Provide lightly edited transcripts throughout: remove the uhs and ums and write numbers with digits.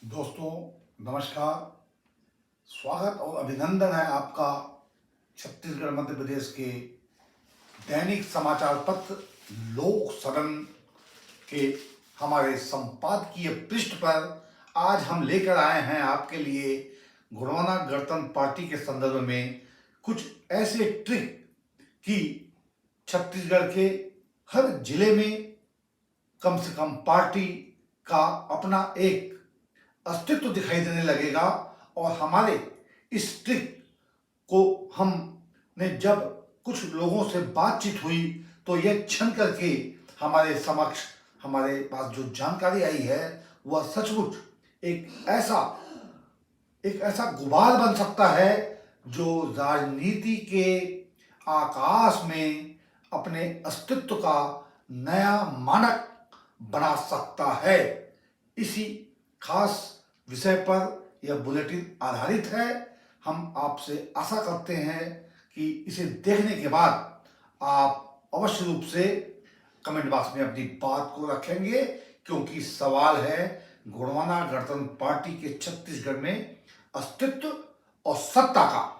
दोस्तों, नमस्कार। स्वागत और अभिनंदन है आपका छत्तीसगढ़ मध्य प्रदेश के दैनिक समाचार पत्र लोक सदन के हमारे संपादकीय पृष्ठ पर। आज हम लेकर आए हैं आपके लिए गोंडवाना गणतंत्र पार्टी के संदर्भ में कुछ ऐसे ट्रिक कि छत्तीसगढ़ के हर जिले में कम से कम पार्टी का अपना एक अस्तित्व दिखाई देने लगेगा। और हमारे इस ट्रिक को हमने जब कुछ लोगों से बातचीत हुई तो यह छन करके हमारे समक्ष हमारे पास जो जानकारी आई है वह सचमुच एक ऐसा गुबार बन सकता है जो राजनीति के आकाश में अपने अस्तित्व का नया मानक बना सकता है। इसी खास विषय पर यह बुलेटिन आधारित है। हम आपसे आशा करते हैं कि इसे देखने के बाद आप अवश्य रूप से कमेंट बॉक्स में अपनी बात को रखेंगे, क्योंकि सवाल है गोंडवाना गणतंत्र पार्टी के छत्तीसगढ़ में अस्तित्व और सत्ता का।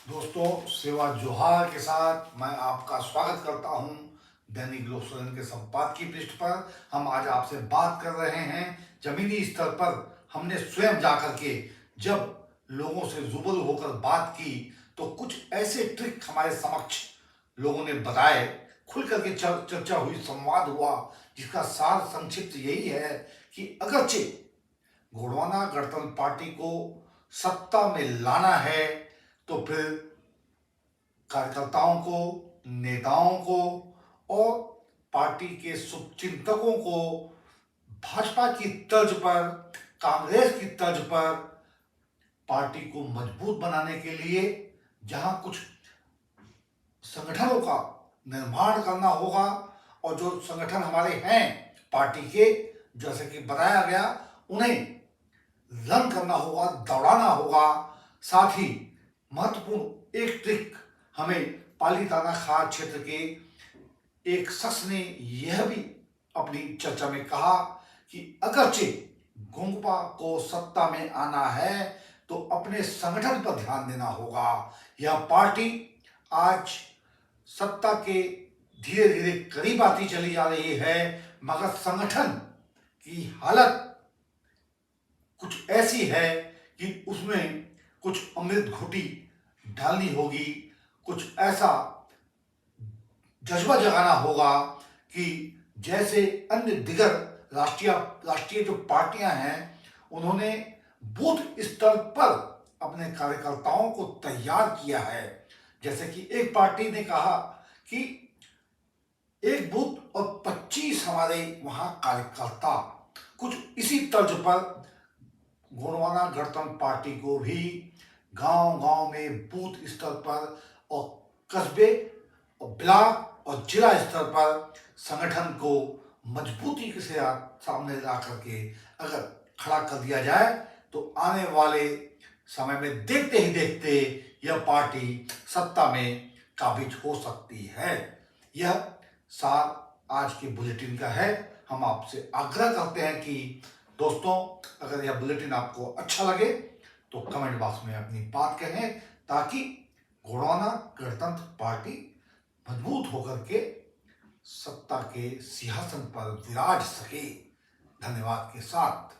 दोस्तों, सेवा जोहार के साथ मैं आपका स्वागत करता हूं दैनिक लोक सदन के संपादकीय पृष्ठ पर। हम आज आपसे बात कर रहे हैं जमीनी स्तर पर। हमने स्वयं जाकर के जब लोगों से रूबरू होकर बात की तो कुछ ऐसे ट्रिक हमारे समक्ष लोगों ने बताए, खुल करके चर्चा हुई, संवाद हुआ, जिसका सार संक्षिप्त यही है कि अगरचे गोंडवाना गणतंत्र पार्टी को सत्ता में लाना है तो फिर कार्यकर्ताओं को, नेताओं को और पार्टी के शुभचिंतकों को भाजपा की तर्ज पर, कांग्रेस की तर्ज पर पार्टी को मजबूत बनाने के लिए जहां कुछ संगठनों का निर्माण करना होगा और जो संगठन हमारे हैं पार्टी के, जैसे कि बताया गया, उन्हें रन करना होगा, दौड़ाना होगा। साथ ही महत्वपूर्ण एक ट्रिक हमें पाली थाना खास क्षेत्र के एक शख्स ने यह भी अपनी चर्चा में कहा कि अगरचे गोंगपा को सत्ता में आना है तो अपने संगठन पर ध्यान देना होगा। यह पार्टी आज सत्ता के धीरे धीरे करीब आती चली जा रही है, मगर संगठन की हालत कुछ ऐसी है कि उसमें कुछ अमृत घुटी डालनी होगी, कुछ ऐसा जज्बा जगाना होगा कि जैसे अन्य दिगर राष्ट्रीय जो पार्टियां हैं उन्होंने बूथ स्तर पर अपने कार्यकर्ताओं को तैयार किया है। जैसे कि एक पार्टी ने कहा कि एक बूथ और 25 हमारे वहां कार्यकर्ता। कुछ इसी तर्ज पर गोंडवाना गणतंत्र पार्टी को भी गांव-गांव में बूथ स्तर पर और कस्बे और ब्लॉक और जिला स्तर पर संगठन को मजबूती के साथ सामने ला करके अगर खड़ा कर दिया जाए तो आने वाले समय में देखते ही देखते यह पार्टी सत्ता में काबिज हो सकती है। यह सार आज के बुलेटिन का है। हम आपसे आग्रह करते हैं कि दोस्तों, अगर यह बुलेटिन आपको अच्छा लगे तो कमेंट बॉक्स में अपनी बात कहें, ताकि गोंडवाना गणतंत्र पार्टी मजबूत होकर के सत्ता के सिंहासन पर विराज सके। धन्यवाद के साथ।